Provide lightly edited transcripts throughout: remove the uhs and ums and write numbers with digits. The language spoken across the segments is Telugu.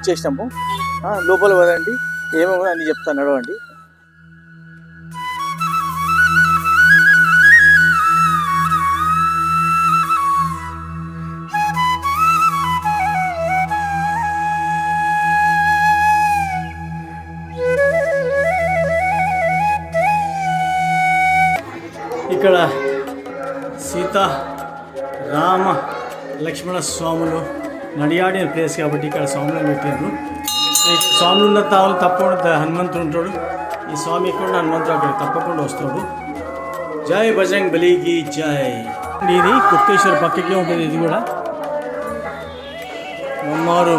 వచ్చేసినాము. లోపల పదండి, ఏమేమో అని చెప్తాను, నడవండి. ఇక్కడ సీత రామ లక్ష్మణ స్వాములు నడియాడిన ప్లేస్ కాబట్టి ఇక్కడ స్వాములను పెట్టారు. స్వాములు ఉన్న తావులు తప్పకుండా హనుమంతుడు ఉంటాడు. ఈ స్వామి ఇక్కడ హనుమంతుడు అక్కడ తప్పకుండా వస్తాడు. జై బజరంగ్ బలికి జై. ఇది గుప్తేశ్వర పక్కకే ఉంటుంది. ఇది కూడా అమ్మవారు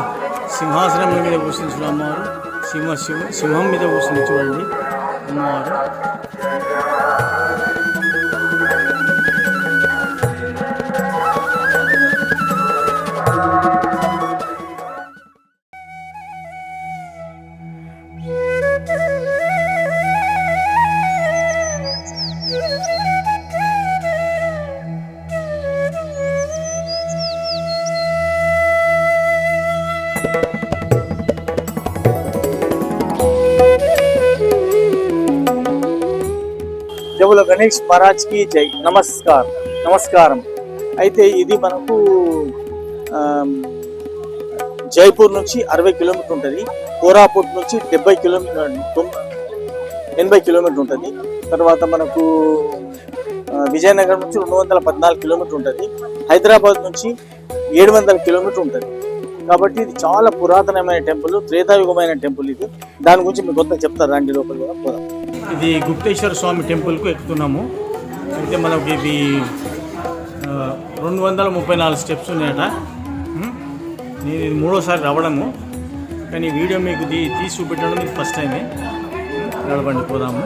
సింహాసనం మీద కూర్చుని చూడు. అమ్మవారు సింహం మీద కూర్చుని చూడండి అమ్మవారు. జవుల గణేష్ మహారాజ్కి జై. నమస్కారం. అయితే ఇది మనకు జైపూర్ నుంచి 60 కిలోమీటర్ ఉంటుంది. కోరాపుట్ నుంచి 80 కిలోమీటర్ ఉంటుంది. తర్వాత మనకు విజయనగరం నుంచి 214 కిలోమీటర్ ఉంటుంది. హైదరాబాద్ నుంచి 700 కిలోమీటర్ ఉంటుంది. కాబట్టి ఇది చాలా పురాతనమైన టెంపుల్, త్రేతాయుగమైన టెంపుల్ ఇది. దాని గురించి మీకు కొంత చెప్తారు, రండి లోపల కూడా పోదాం. ఇది గుప్తేశ్వర స్వామి టెంపుల్కు ఎక్కుతున్నాము. అయితే మనకి ఇది 234 స్టెప్స్ ఉన్నాయట. నేను ఇది 3వసారి రావడము, కానీ వీడియో మీకు తీసి చూపెట్టడం ఇది ఫస్ట్ టైమే. నడవండి పోదాము.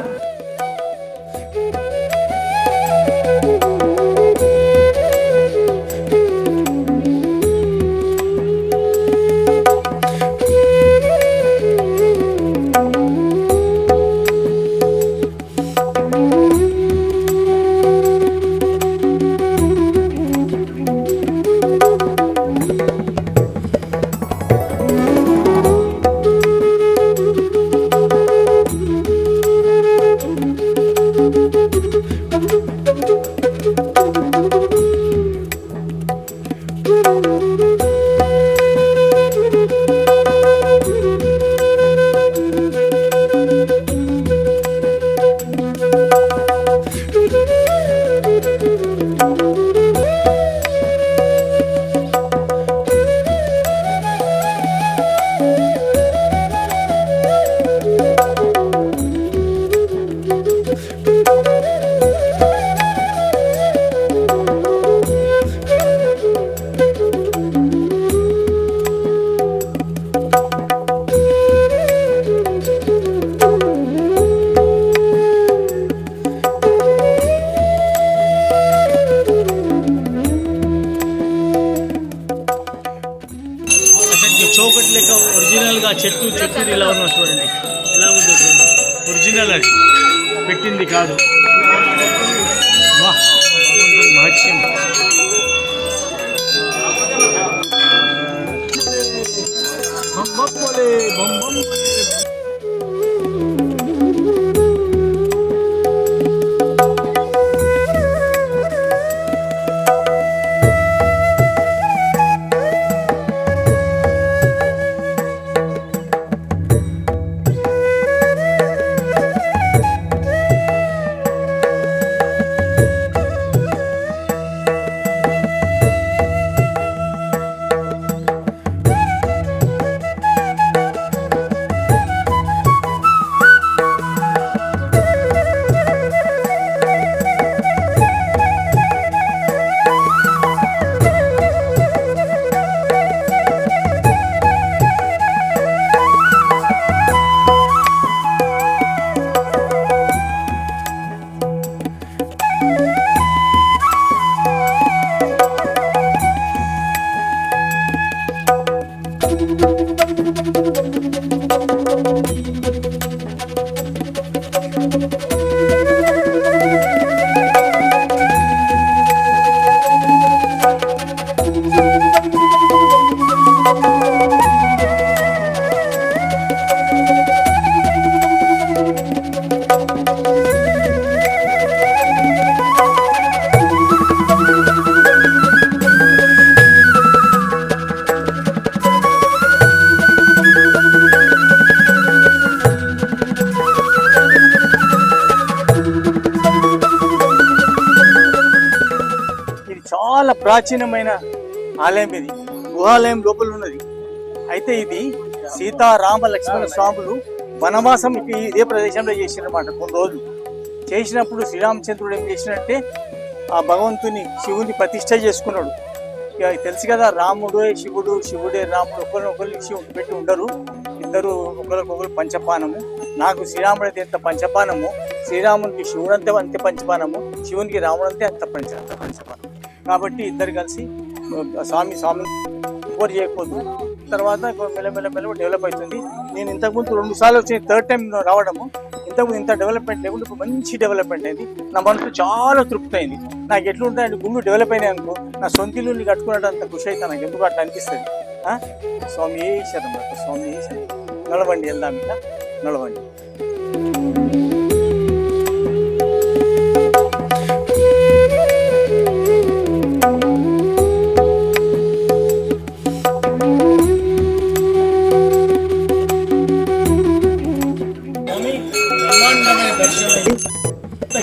చౌకట్ లెక్క ఒరిజినల్గా చెట్టు ఇలా ఉన్న చూడండి, ఎలా ఉందో చూడండి. ఒరిజినల్ అది, పెట్టింది కాదు. మహత్యం. చాలా ప్రాచీనమైన ఆలయం, ఇది గుహాలయం లోపల ఉన్నది. అయితే ఇది సీతారామ లక్ష్మణ స్వాములు వనవాసం ఇదే ప్రదేశంలో చేసినమాట. కొన్ని రోజులు చేసినప్పుడు శ్రీరామచంద్రుడు ఏం చేసినట్టే ఆ భగవంతుని శివుని ప్రతిష్ట చేసుకున్నాడు. ఇక తెలుసు కదా, రాముడే శివుడు, శివుడే రాముడు, ఒకరినొకరు శివుడు పెట్టి ఉండరు. ఇద్దరు ఒకరికొకరు పంచపానము. నాకు శ్రీరాముడు అయితే ఎంత పంచపానము, శ్రీరామునికి శివుడు అంతే పంచపానము, శివునికి రాముడు అంతే పంచపానం. కాబట్టి ఇద్దరు కలిసి స్వామి ఎవరు చేయకపోదు. తర్వాత మెల్లమెల్ల డెవలప్ అవుతుంది. నేను ఇంతకుముందు 2 సార్లు వచ్చి థర్డ్ టైం రావడము, ఇంతకుముందు ఇంత డెవలప్మెంట్ లేకుండా ఇప్పుడు మంచి డెవలప్మెంట్ అయింది. నా మనసు చాలా తృప్తి అయింది. నాకు ఎట్లుంటాయంటే గుళ్ళు డెవలప్ అయినాయి అనుకో, నా సొంత ఇల్లు కట్టుకున్నట్టు అంత ఖుషి అవుతాను. నాకు ఎందుకు అట్లా అనిపిస్తుంది. స్వామి శరణం, స్వామి శరణం. నడవండి, వెళ్దాం, ఇంకా నడవండి.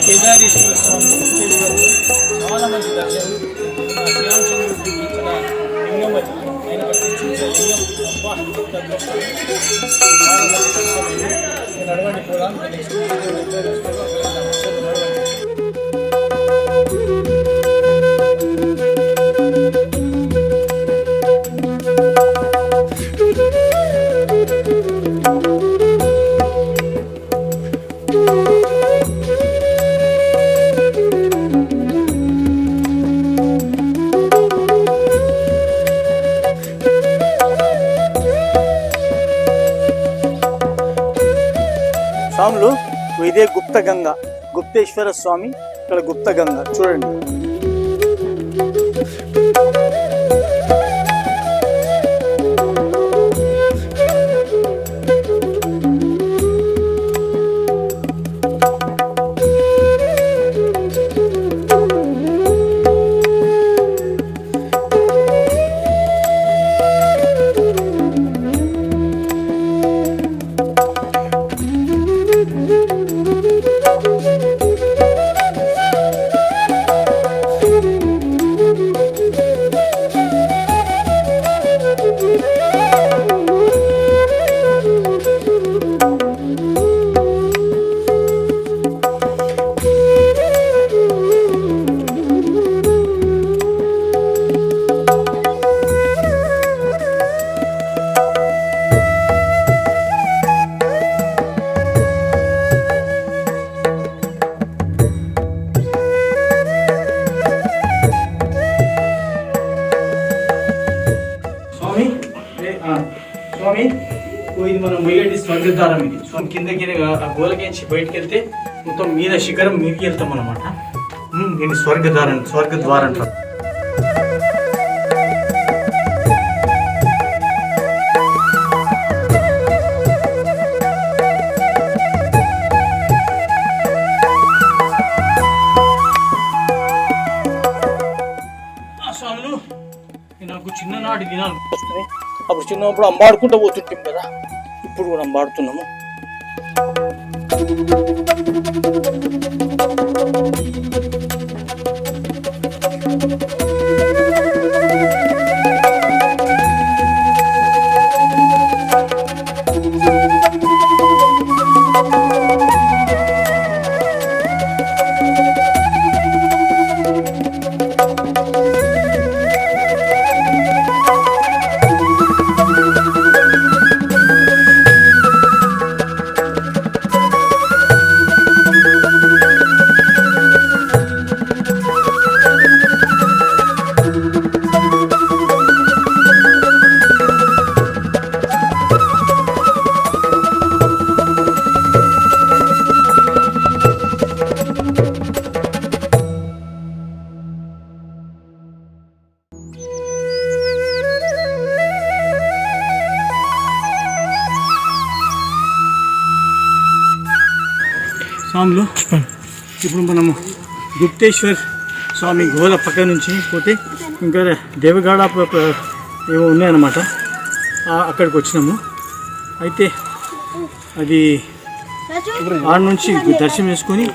కేదారేశ్వర స్వామి చాలా మంచి దర్శనం. శ్రీరామచంద్రుడికి ఇక్కడ లింగం అది, ఆయన ప్రతిష్ఠించే లింగం. చాలా మంచి దర్శనం. నడవండి పోదాం. నెక్స్ట్ స్వాములు ఇదే గుప్త గంగ, గుప్తేశ్వర స్వామి. ఇక్కడ గుప్త గంగ చూడండి. స్వామి ఇది మనం మొయ్యటి స్వర్గద్వారం. ఇది స్వామి కిందకి ఆ గోలకించి బయటకు వెళ్తే మొత్తం మీద శిఖరం మీదకి వెళ్తాం అన్నమాట. దీన్ని స్వర్గద్వారం అంటారు. స్వాములు నాకు చిన్ననాటి దినాలు వస్తున్నాయి. అప్పుడు చిన్నప్పుడు అంబాడుకుంటూ పోతుంటాం కదా, ఇప్పుడు కూడా అంబాడుతున్నాము. స్వాములు ఇప్పుడు మనము గుప్తేశ్వర్ స్వామి గోల పక్క నుంచి పోతే ఇంకా దేవగాడ ఏమో ఉన్నాయన్నమాట, అక్కడికి వచ్చినాము. అయితే అది ఆడ నుంచి దర్శనం చేసుకొని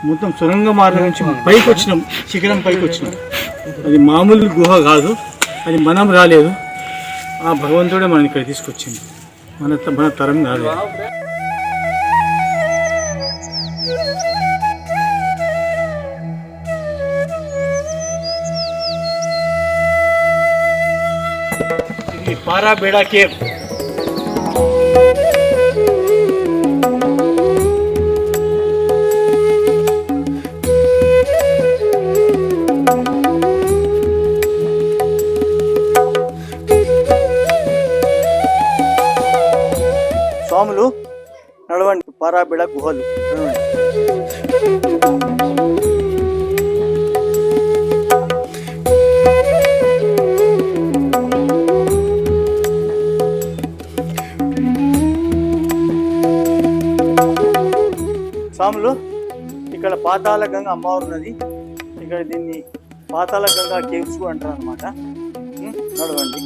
మొత్తం సొరంగ మార్గం నుంచి పైకి వచ్చినాం, శిఖరం పైకి వచ్చినాం. అది మామూలు గుహ కాదు, అది మనం రాలేదు, ఆ భగవంతుడే మనం ఇక్కడ తీసుకొచ్చింది, మన తరం కాలేదు. ఇది పారాబేడా కేవ్. స్వాములు నడవండి, పారాబేడా గుహలు నడవండి. స్వాములు ఇక్కడ పాతాళ గంగ అమ్మవారు ఉన్నది, ఇక్కడ దీన్ని పాతాళ గంగా కేవ్స్ అంటారు అనమాట. నడవండి.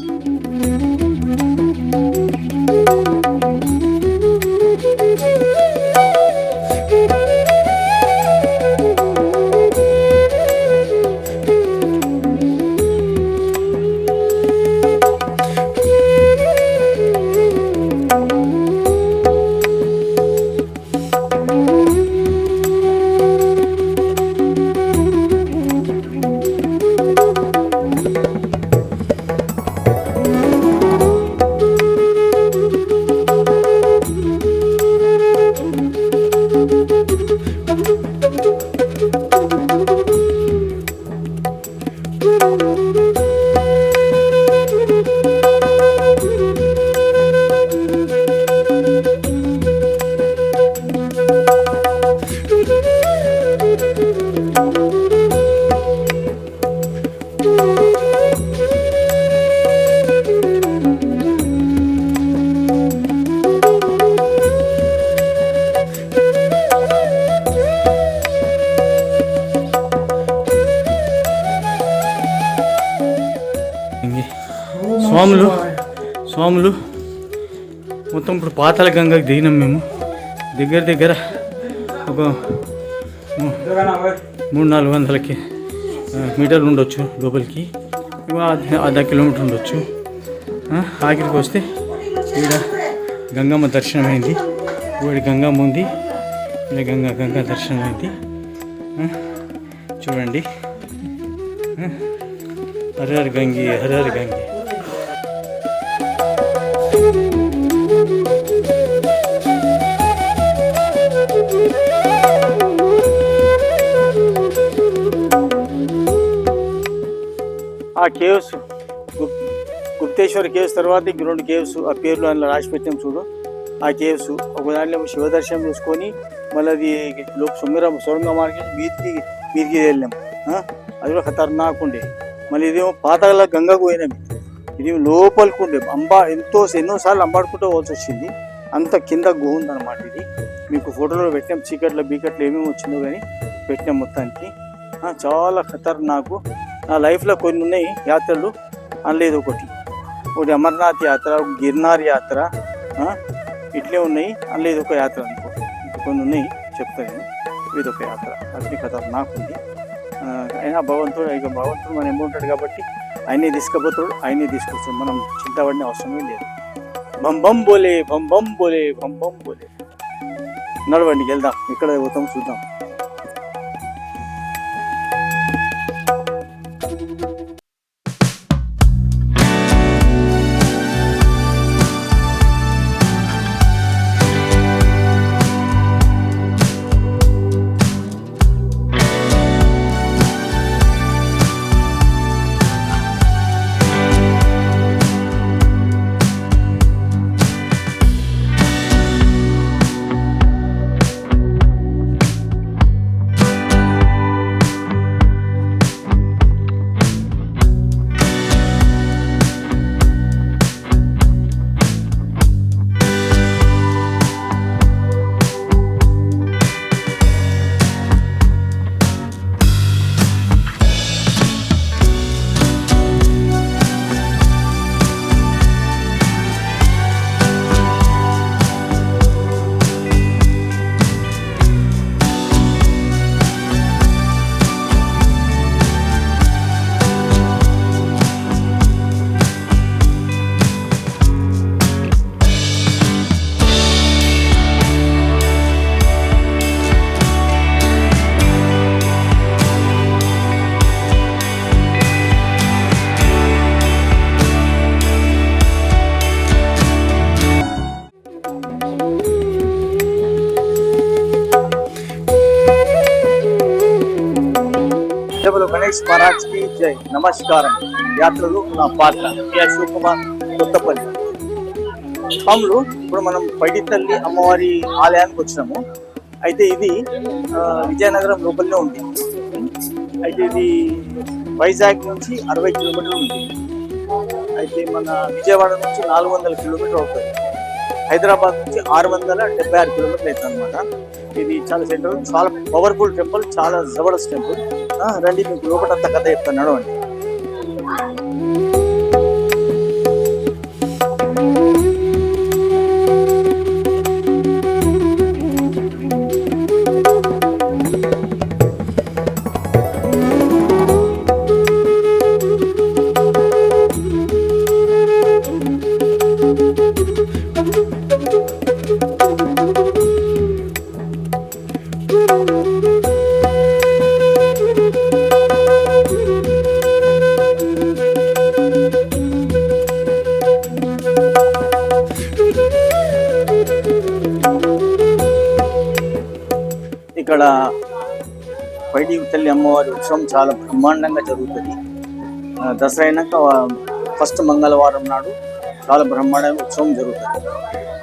స్వాములు మొత్తం ఇప్పుడు పాతాళ గంగకి దిగినాం మేము. దగ్గర ఒక 300-400 మీటర్లు ఉండొచ్చు లోపలికి, ½ కిలోమీటర్ ఉండొచ్చు. ఆఖరికి వస్తే ఇక్కడ గంగమ్మ దర్శనం అయింది, ఇక్కడ గంగమ్మ ఉంది, ఇలా గంగా దర్శనం అయింది. చూడండి, హర గంగి. ఆ కేవ్స్ గుప్తేశ్వర కేవ్స్ తర్వాత ఇంక 2 కేవ్స్, ఆ పేర్లు అందులో రాసి పెట్టాం చూడు. ఆ కేవ్స్ ఒక దాంట్లో శివ దర్శనం చేసుకొని మళ్ళీ అది సొరంగ మార్గం మీదికి వెళ్ళాం. అది కూడా ఖతర్నాక్ ఉండే. మళ్ళీ ఇదేమో పాతాళ గంగకు పోయినాం, ఇది లోపలికి ఉండే. ఎన్నోసార్లు అంబాడుకుంటూ పోవాల్సి వచ్చింది, అంత కింద గుహ ఉందన్నమాట. ఇది మీకు ఫోటోలో పెట్టాం, చీకట్లో బీకట్లో ఏమేమి వచ్చిందో కానీ పెట్టాం మొత్తానికి. చాలా ఖతర్నాకు. నా లైఫ్లో కొన్ని ఉన్నాయి యాత్రలు, అనలేదు ఒకటి అమర్నాథ్ యాత్ర, గిర్నార్ యాత్ర, ఇట్లే ఉన్నాయి. అనలేదు ఒక యాత్ర అనుకో, కొన్ని ఉన్నాయి చెప్తాను. ఇది ఒక యాత్ర, అది ఖతర్నాక్ ఉంది. అయినా భగవంతుడు మన ఎంబ ఉంటాడు కాబట్టి ఆయనే తీసుకుపోతాడు, ఆయనే తీసుకొస్తాడు. మనం చింతపడిన అవసరమే లేదు. భం బోలే భం బోలే. నడవండి, వెళ్దాం. ఇక్కడ పోతాం చూద్దాం. గణేష్ మహారాజ్ కి జై. నమస్కారం. యాత్రలు నా పాత్ర శివకుమార్ కొత్తపల్లి. స్వాములు, ఇప్పుడు మనం పైడితల్లి అమ్మవారి ఆలయానికి వచ్చినాము. అయితే ఇది విజయనగరం లోపలనే ఉంది. అయితే ఇది వైజాగ్ నుంచి 60 కిలోమీటర్లు ఉంది. అయితే మన విజయవాడ నుంచి 400 కిలోమీటర్లు అవుతుంది. హైదరాబాద్ నుంచి 676 కిలోమీటర్లు అవుతుంది అనమాట. ఇది చాలా సెంటర్, చాలా పవర్ఫుల్ టెంపుల్, చాలా జబర్దస్త్ టెంపుల్. రండి, మీకు లోపలంతా కథ చెప్తాను, నడవండి. ఇక్కడ పైడి తల్లి అమ్మవారి ఉత్సవం చాలా బ్రహ్మాండంగా జరుగుతుంది. దసరా అయినాక ఫస్ట్ మంగళవారం నాడు చాలా బ్రహ్మాండంగా ఉత్సవం జరుగుతుంది.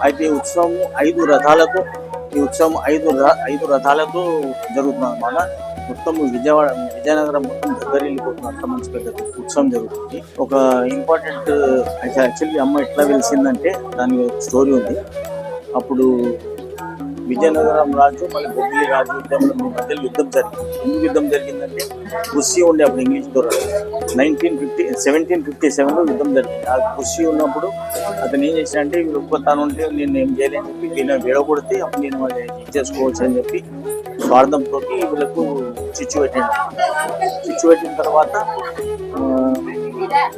అయితే ఈ ఉత్సవం 5 రథాలతో ఐదు రథాలతో జరుగుతుంది అన్నమాట. మొత్తం విజయనగరం మొత్తం దగ్గరెళ్ళిపోతుంది. అంత మంచి పెద్ద ఉత్సవం జరుగుతుంది. ఒక ఇంపార్టెంట్ యాక్చువల్లీ అమ్మ ఎట్లా వెలిసిందంటే దాని స్టోరీ ఉంది. అప్పుడు విజయనగరం రాజు మళ్ళీ బొబ్బిలి రాజు మధ్యలో యుద్ధం జరిగింది. ఎందుకు యుద్ధం జరిగిందంటే బుస్సీ ఉండే అప్పుడు ఇంగ్లీష్ దొరకదు. 1757లో యుద్ధం జరిగింది. ఆ బుస్సీ ఉన్నప్పుడు అతను ఏం చేశాడంటే వీళ్ళు ఒక్కతాను ఉంటే నేను ఏం చేయలేని చెప్పి వీళ్ళని విడగొడితే అప్పుడు నేను ఇచ్చేసుకోవచ్చు అని చెప్పి స్వార్థంతో వీళ్ళకు చిచ్చు పెట్టిన తర్వాత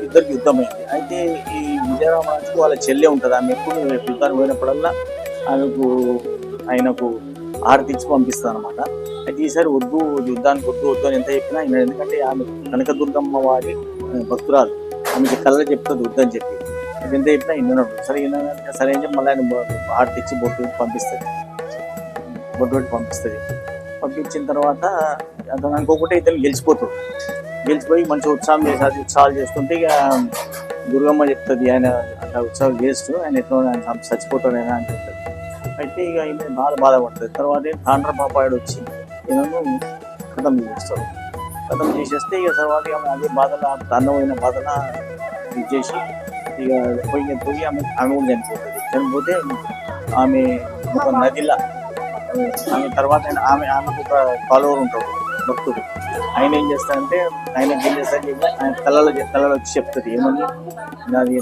ఇద్దరికి యుద్ధం అయింది. అయితే ఈ విజయనగరం రాజుకు వాళ్ళ చెల్లె ఉంటుంది. ఆమె ఎప్పుడు యుద్ధానికి పోయినప్పుడల్లా ఆయనకు ఆర్తించి పంపిస్తాను అనమాట. అయితే ఈసారి యుద్ధానికి వద్దు అని ఎంత చెప్పినా ఆయన, ఎందుకంటే ఆమె కనకదుర్గమ్మ వారి భక్తురాలు, ఆమెకి కళ్ళ చెప్తుంది వద్దని చెప్పి. ఎంత చెప్పినా విన్నాడు. సరే సరే అని చెప్పి మళ్ళీ ఆయన ఆర్తించి బొట్టు పెట్టి పంపిస్తుంది. పంపించిన తర్వాత అతను అనుకోకుంటే ఇతను గెలిచిపోయి మంచి ఉత్సాహాలు చేస్తుంటే ఇక దుర్గమ్మ చెప్తుంది ఆయన అట్లా ఉత్సాహం చేస్తూ ఆయన ఎట్లా చచ్చిపోతాడైనా అని చెప్తుంది. అయితే ఇక ఈమె బాధపడుతుంది. తర్వాత తాండ్రపాపాయుడు వచ్చి ఈయనను కథం చేసేస్తే ఇక తర్వాత అదే బాధల అన్నమైన బాధన ఇది చేసి ఇక పోయి ఆమె కూడా చనిపోతే ఆమె ఒక నదిలా ఆమె తర్వాత ఆమెకు ఒక ఫాలోవర్ ఉంటాడు భక్తుడు. ఆయన ఏం చేస్తాడంటే ఆయనకి ఏం చేస్తాడని చెప్పి ఆయన కళ్ళలో వచ్చి చెప్తుంది, ఏమని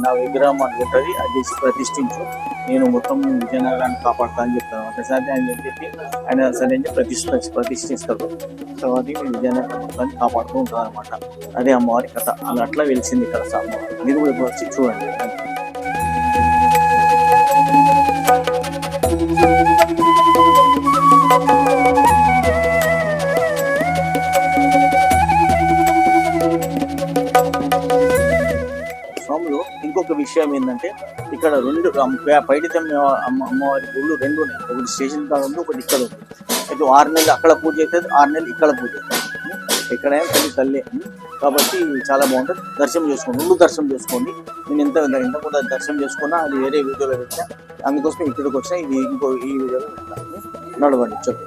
నా విగ్రహం అని ఉంటుంది, అది చేసి ప్రతిష్ఠించు, నేను మొత్తం విజయనగరాన్ని కాపాడుతా అని చెప్తాను. ఒకసారి ఆయన చెప్పి ఆయన సరే అని ప్రతిష్ఠిస్తాడు. తర్వాత విజయనగరం మొత్తాన్ని కాపాడుతూ ఉంటుంది అనమాట. అదే అమ్మవారి కథ. అలా అట్లా వెలిసింది ఇక్కడ అమ్మవారి. మీరు కూడా వచ్చి చూడండి. స్వాములు, ఇంకొక విషయం ఏంటంటే ఇక్కడ 2 పైడితల్లి అమ్మవారి గుళ్ళు 2 ఉన్నాయి. ఒకటి స్టేషన్ కాడ ఉంది, ఒకటి ఇక్కడ ఉంది. అయితే 6 నెలలు అక్కడ పూజ అవుతుంది, 6 నెలలు ఇక్కడ పూజ అవుతుంది. ఎక్కడైనా తల్లి కాబట్టి చాలా బాగుంటుంది. దర్శనం చేసుకోండి. నేను ఎంత కూడా దర్శనం చేసుకున్నా అది వేరే వీడియోలో పెట్టా, అందుకోసం ఇక్కడికి వచ్చినా ఇది ఈ వీడియోలో పెట్టాను. నడవండి చెప్పు.